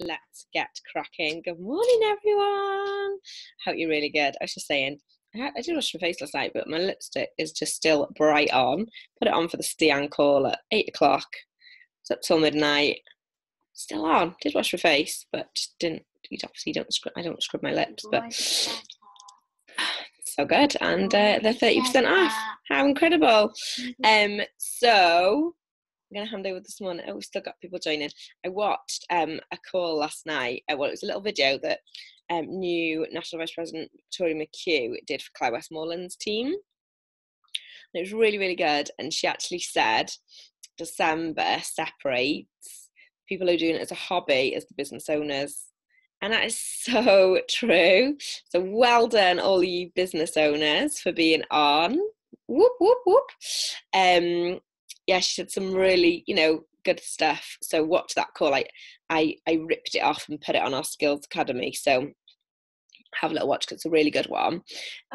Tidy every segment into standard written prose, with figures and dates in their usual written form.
let's get cracking. Good morning, everyone. Hope you're really good. I was just saying, I did wash my face last night, but my lipstick is just still bright on. Put it on for the Stian call at 8 o'clock. It's up till midnight. Still on. Did wash my face, but just didn't. Obviously, I don't scrub my lips, but so good. And they're 30% off. How incredible! So I'm going to hand over this morning. Oh, we've still got people joining. I watched a call last night. Well, it was a little video that new National Vice President Victoria McHugh did for Clyde Westmoreland's team. And it was really, really good. And she actually said December separates people who are doing it as a hobby as the business owners. And that is so true. So well done, all you business owners, for being on. Whoop, whoop, whoop. Yeah, she said some really, good stuff. So watch that call. I ripped it off and put it on our Skills Academy. So have a little watch because it's a really good one.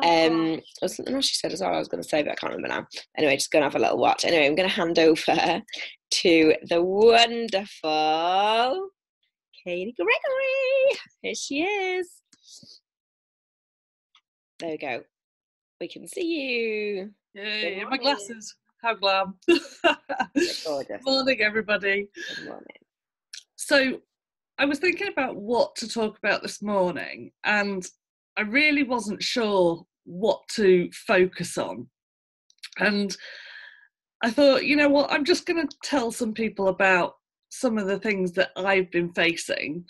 There was something else she said as well I was going to say, but I can't remember now. Anyway, just going to have a little watch. Anyway, I'm going to hand over to the wonderful Katey Gregory. Here she is. There we go. We can see you. Yay, my glasses. How glam. Gorgeous. Morning, everybody. Good morning. So I was thinking about what to talk about this morning, and I really wasn't sure what to focus on. And I thought, you know what, I'm just going to tell some people about some of the things that I've been facing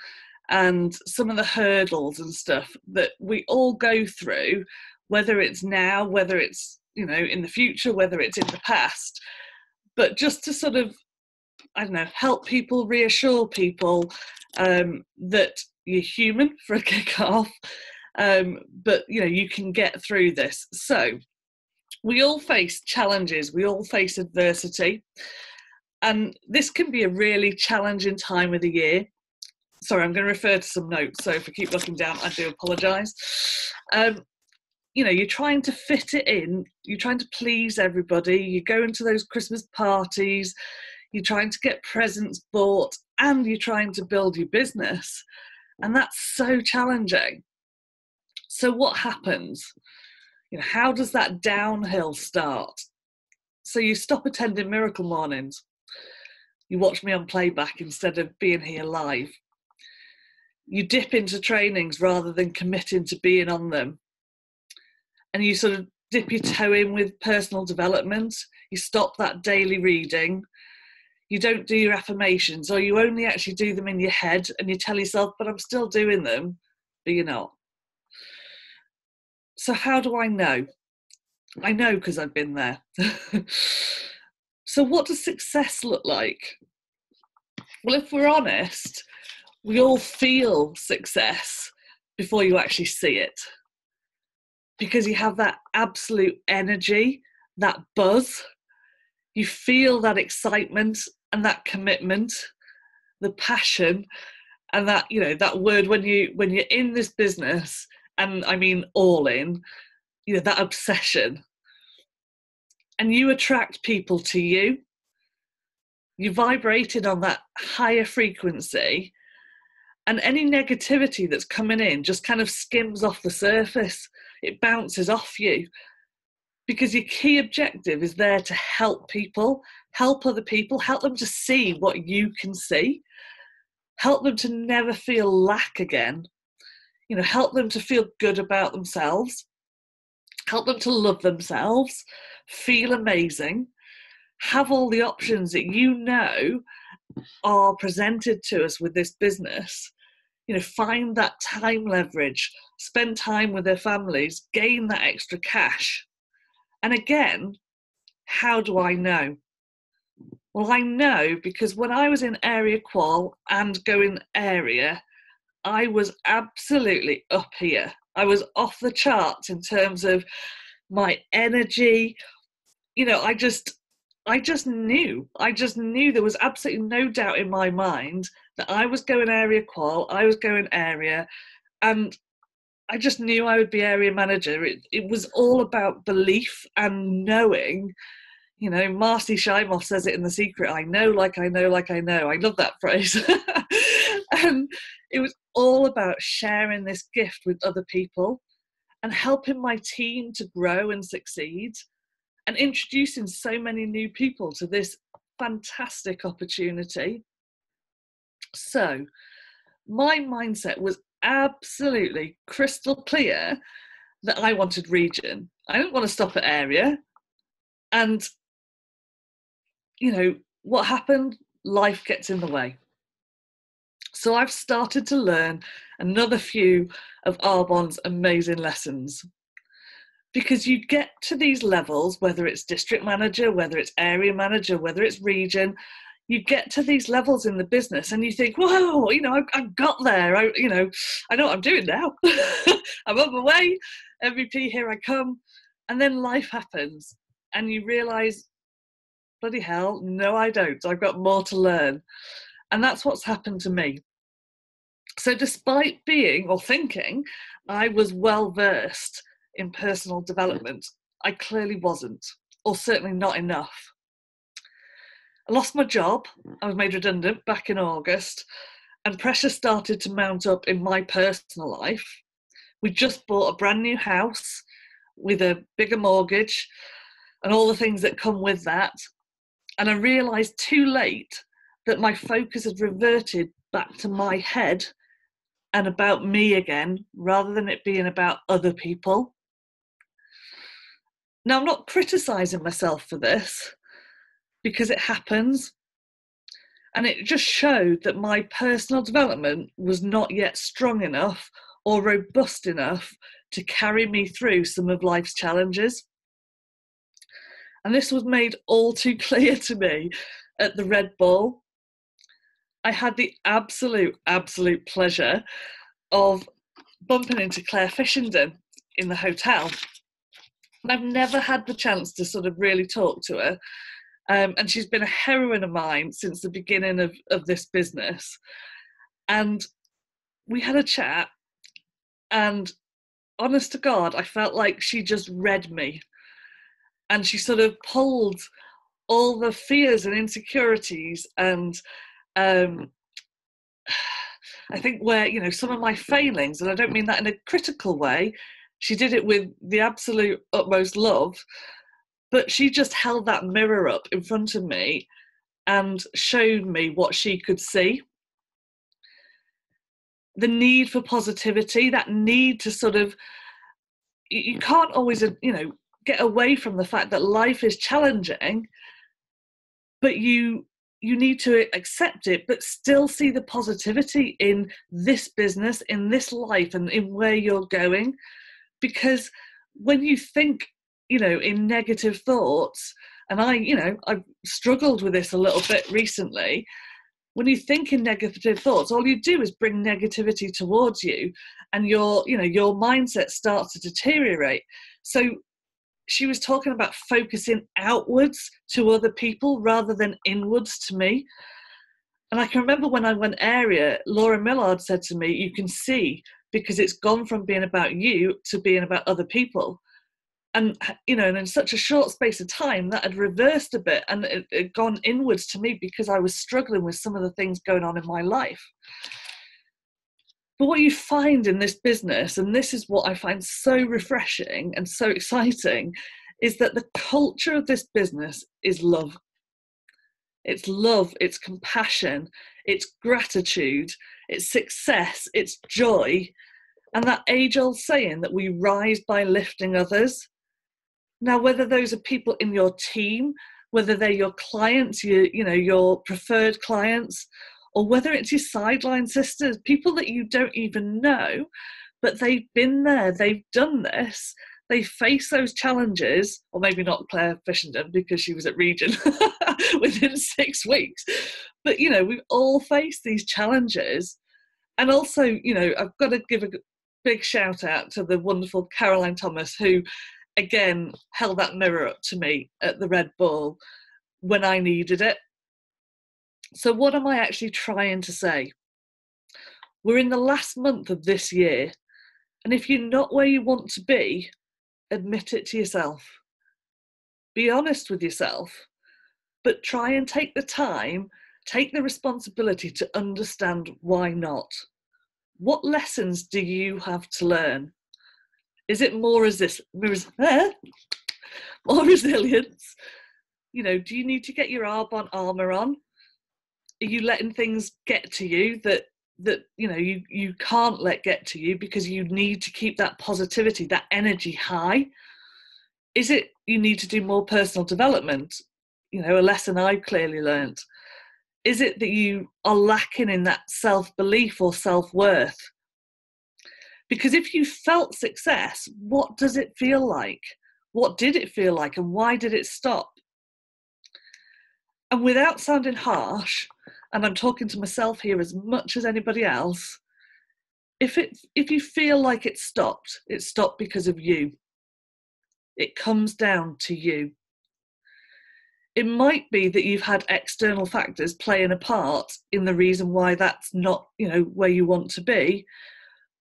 and some of the hurdles and stuff that we all go through, whether it's now, whether it's, in the future, whether it's in the past, but just to sort of, help people, reassure people that you're human for a kick-off, but, you can get through this. So we all face challenges, we all face adversity, and this can be a really challenging time of the year. Sorry, I'm going to refer to some notes, so if I keep looking down, I do apologise. You're trying to fit it in, you're trying to please everybody, you go into those Christmas parties, you're trying to get presents bought, and you're trying to build your business. And that's so challenging. So what happens? How does that downhill start? So you stop attending Miracle Mornings. You watch me on playback instead of being here live. You dip into trainings rather than committing to being on them. And you sort of dip your toe in with personal development. You stop that daily reading. You don't do your affirmations, or you only actually do them in your head and you tell yourself, but I'm still doing them, but you're not. So how do I know? I know because I've been there. So what does success look like? Well, if we're honest, we all feel success before you actually see it. Because you have that absolute energy, that buzz. You feel that excitement and that commitment, the passion, and that, that word when you're in this business, and I mean all in, that obsession. And you attract people to you. You vibrated on that higher frequency, and any negativity that's coming in just kind of skims off the surface. It bounces off you, because your key objective is there to help people, help other people, help them to see what you can see, help them to never feel lack again, help them to feel good about themselves, help them to love themselves, feel amazing, have all the options that are presented to us with this business. Find that time leverage, spend time with their families, gain that extra cash. And again, how do I know? Well, I know because when I was in area qual and going area, I was absolutely up here. I was off the charts in terms of my energy. I just knew there was absolutely no doubt in my mind that I was going area qual, I was going area, and I just knew I would be area manager. It was all about belief and knowing. Marcy Shimoff says it in The Secret, I know like I know like I know. I love that phrase. And it was all about sharing this gift with other people and helping my team to grow and succeed and introducing so many new people to this fantastic opportunity. So my mindset was absolutely crystal clear that I wanted region. I didn't want to stop at area. And, you know, what happened? Life gets in the way. So I've started to learn another few of Arbonne's amazing lessons. Because you get to these levels, whether it's district manager, whether it's area manager, whether it's region, you get to these levels in the business and you think, whoa, you know, I've got there. I know what I'm doing now. I'm on my way. MVP, here I come. And then life happens and you realise, bloody hell, no, I don't. I've got more to learn. And that's what's happened to me. So despite being or thinking I was well versed in personal development, I clearly wasn't, or certainly not enough. I lost my job. I was made redundant back in August, and pressure started to mount up in my personal life. We just bought a brand new house with a bigger mortgage and all the things that come with that. And I realised too late that my focus had reverted back to my head and about me again, rather than it being about other people. Now, I'm not criticising myself for this, because it happens. And it just showed that my personal development was not yet strong enough or robust enough to carry me through some of life's challenges. And this was made all too clear to me at the Red Bull. I had the absolute pleasure of bumping into Claire Fishenden in the hotel. And I've never had the chance to sort of really talk to her. And she's been a heroine of mine since the beginning of this business. And we had a chat, and honest to God, I felt like she just read me. And she sort of pulled all the fears and insecurities and I think where, you know, some of my failings, and I don't mean that in a critical way, she did it with the absolute utmost love. But she just held that mirror up in front of me and showed me what she could see. The need for positivity, that need to sort of, you can't always, you know, get away from the fact that life is challenging, but you need to accept it, but still see the positivity in this business, in this life, and in where you're going. Because when you think, you know, in negative thoughts, and I've struggled with this a little bit recently. When you think in negative thoughts, all you do is bring negativity towards you, and your mindset starts to deteriorate. So she was talking about focusing outwards to other people rather than inwards to me. And I can remember when I went area, Laura Millard said to me, you can see, because it's gone from being about you to being about other people. And, you know, and in such a short space of time, that had reversed a bit, and it had gone inwards to me because I was struggling with some of the things going on in my life. But what you find in this business, and this is what I find so refreshing and so exciting, is that the culture of this business is love. It's love, it's compassion, it's gratitude, it's success, it's joy, and that age-old saying that we rise by lifting others. Now, whether those are people in your team, whether they're your clients, your preferred clients, or whether it's your sideline sisters, people that you don't even know, but they've been there, they've done this, they face those challenges, or maybe not Claire Fishenden because she was at Region within 6 weeks. But, you know, we've all faced these challenges. And also, you know, I've got to give a big shout out to the wonderful Caroline Thomas, who again held that mirror up to me at the Red Bull when I needed it. So what am I actually trying to say? We're in the last month of this year, and if you're not where you want to be, admit it to yourself. Be honest with yourself, but try and take the time take the responsibility to understand why not. What lessons do you have to learn? Is it more more resilience? You know, do you need to get your armour on? Are you letting things get to you that you know you can't let get to you because you need to keep that positivity, that energy high? Is it you need to do more personal development? You know, a lesson I've clearly learned. Is it that you are lacking in that self-belief or self-worth? Because if you felt success, what does it feel like? What did it feel like, and why did it stop? And without sounding harsh, and I'm talking to myself here as much as anybody else, if you feel like it stopped because of you. It comes down to you. It might be that you've had external factors playing a part in the reason why that's not, you know, where you want to be.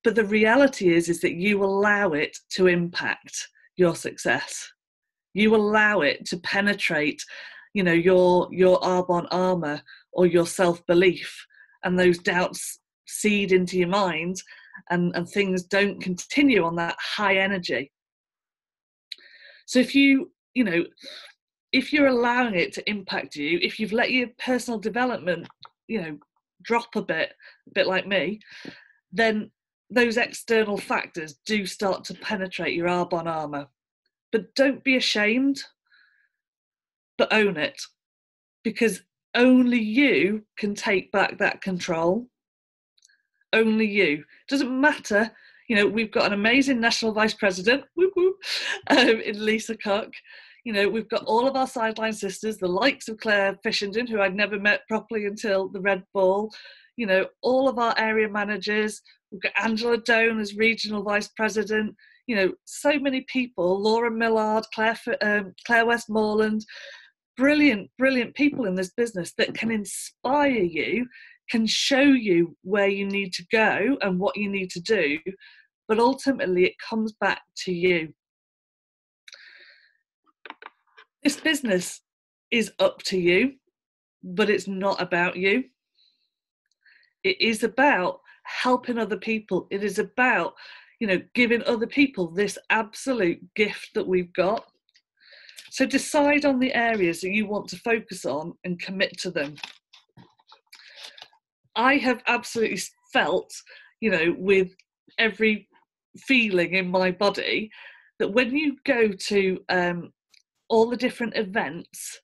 But the reality is that you allow it to impact your success. You allow it to penetrate, you know, your Arbonne armour or your self-belief, and those doubts seed into your mind, and things don't continue on that high energy. So if if you're allowing it to impact you, if you've let your personal development, you know, drop a bit like me, then those external factors do start to penetrate your Arbonne armour. But don't be ashamed, but own it, because only you can take back that control. Only you. Doesn't matter. You know, we've got an amazing national vice president, in Lisa Cook. You know, we've got all of our sideline sisters, the likes of Claire Fishenden, who I'd never met properly until the Red Ball. You know, all of our area managers. We've got Angela Doan as regional vice president. You know, so many people. Laura Millard, Claire Westmoreland. Brilliant people in this business that can inspire you, can show you where you need to go and what you need to do, but ultimately it comes back to you. This business is up to you, but it's not about you. It is about helping other people. It is about, you know, giving other people this absolute gift that we've got. So decide on the areas that you want to focus on and commit to them. I have absolutely felt, you know, with every feeling in my body, that when you go to all the different events,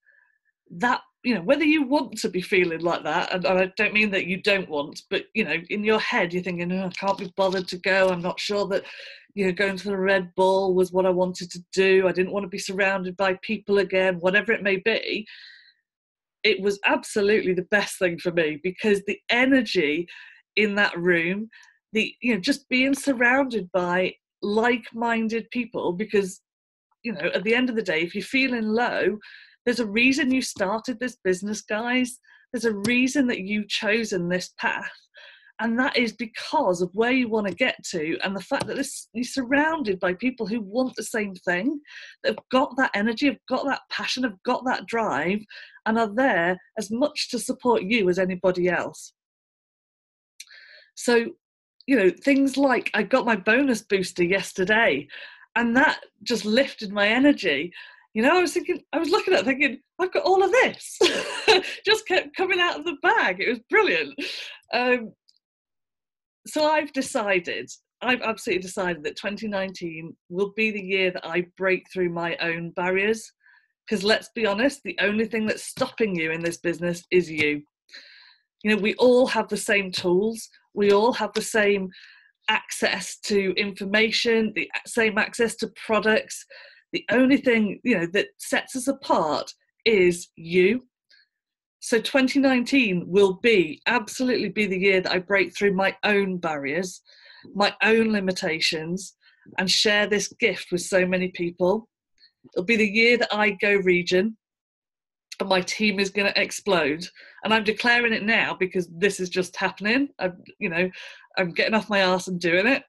that, you know, whether you want to be feeling like that, and I don't mean that you don't want, but, you know, in your head you're thinking, oh, I can't be bothered to go, I'm not sure that, you know, going to the Red Ball was what I wanted to do, I didn't want to be surrounded by people again, whatever it may be. It was absolutely the best thing for me, because the energy in that room, you know, just being surrounded by like-minded people, because, you know, at the end of the day, if you're feeling low, there's a reason you started this business, guys. There's a reason that you've chosen this path. And that is because of where you want to get to, and the fact that you're surrounded by people who want the same thing, that have got that energy, have got that passion, have got that drive, and are there as much to support you as anybody else. So, you know, things like I got my bonus booster yesterday, and that just lifted my energy. You know, I was looking at it thinking, I've got all of this. Just kept coming out of the bag. It was brilliant. So I've absolutely decided that 2019 will be the year that I break through my own barriers. Because let's be honest, the only thing that's stopping you in this business is you. You know, we all have the same tools. We all have the same access to information, the same access to products. The only thing, you know, that sets us apart is you. So 2019 will absolutely be the year that I break through my own barriers, my own limitations, and share this gift with so many people. It'll be the year that I go region, and my team is going to explode. And I'm declaring it now because this is just happening. I'm getting off my arse and doing it.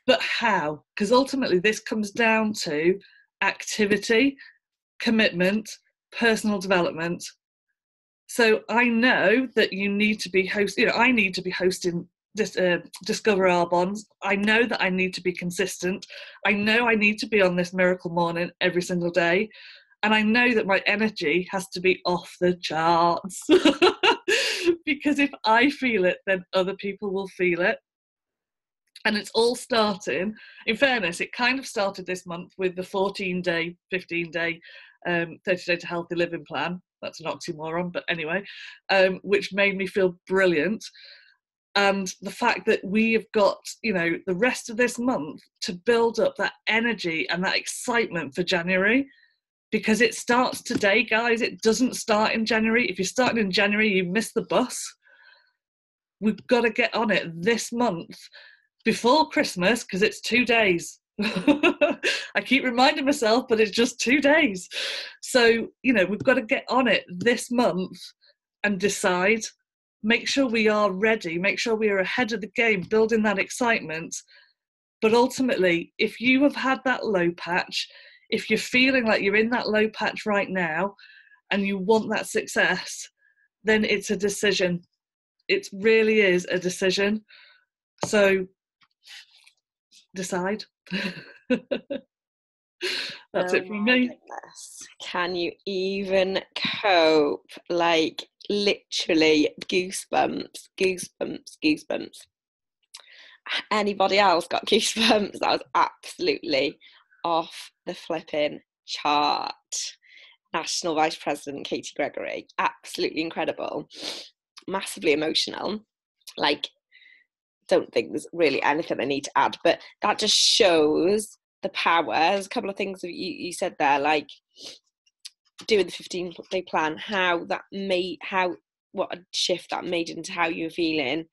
But how? Because ultimately this comes down to activity, commitment, personal development, So I know that you need to be I need to be hosting Discover Our Bonds. I know that I need to be consistent. I know I need to be on this miracle morning every single day. And I know that my energy has to be off the charts. Because if I feel it, then other people will feel it. And it's all starting, in fairness, it kind of started this month with the 14-day, 15-day, 30-day to healthy living plan. That's an oxymoron, but anyway, which made me feel brilliant. And the fact that we have got, the rest of this month to build up that energy and that excitement for January, because it starts today, guys. It doesn't start in January. If you're starting in January, you miss the bus. We've got to get on it this month before Christmas, because it's 2 days. I keep reminding myself, but it's just 2 days. So, we've got to get on it this month and decide, make sure we are ready, make sure we are ahead of the game, building that excitement. But ultimately, if you have had that low patch, if you're feeling like you're in that low patch right now and you want that success, then it's a decision. It really is a decision. So decide. That's it from me. Goodness. Can you even cope? Like, literally goosebumps. Anybody else got goosebumps? That was absolutely off the flipping chart. National Vice President Katey Gregory, absolutely incredible, massively emotional. Like, don't think there's really anything I need to add, but that just shows the power. There's a couple of things that you said there, like doing the 15-day plan, what a shift that made into how you were feeling.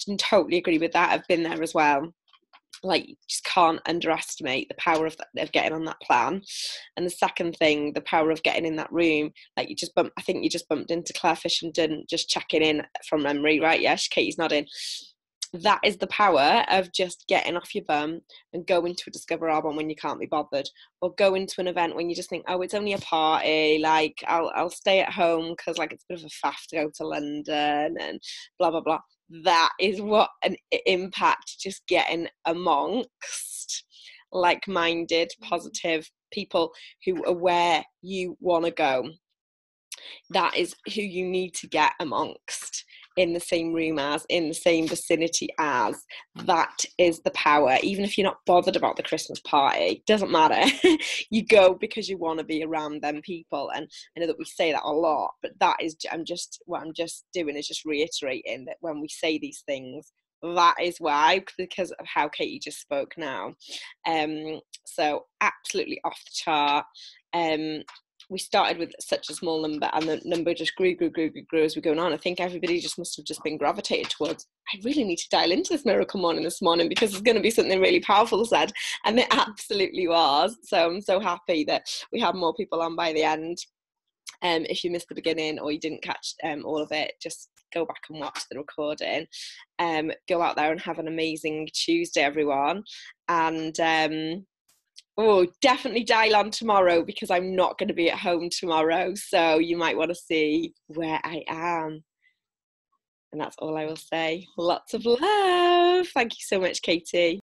I totally agree with that. I've been there as well. Like, you just can't underestimate the power of getting on that plan. And the second thing, the power of getting in that room. Like, I think you just bumped into Claire Fishington, just checking in from memory, right? Yeah, Katie's nodding. That is the power of just getting off your bum and going to a Discover Album when you can't be bothered, or go into an event when you just think, oh, it's only a party, like I'll stay at home because like it's a bit of a faff to go to London and blah blah blah. That is what an impact just getting amongst like-minded, positive people who are where you want to go. That is who you need to get amongst, in the same room as, in the same vicinity as. That is the power. Even if you're not bothered about the Christmas party, doesn't matter. You go because you want to be around them people. And I know that we say that a lot, but what I'm just doing is just reiterating that when we say these things, that is why, because of how Katey just spoke now. So absolutely off the chart. We started with such a small number, and the number just grew as we're going on. I think everybody just must have just been gravitated towards, I really need to dial into this miracle morning this morning because there's going to be something really powerful said. And it absolutely was. So I'm so happy that we had more people on by the end. If you missed the beginning or you didn't catch all of it, just go back and watch the recording. Go out there and have an amazing Tuesday, everyone. And definitely dial on tomorrow, because I'm not going to be at home tomorrow, so you might want to see where I am. And that's all I will say. Lots of love. Thank you so much, Katey.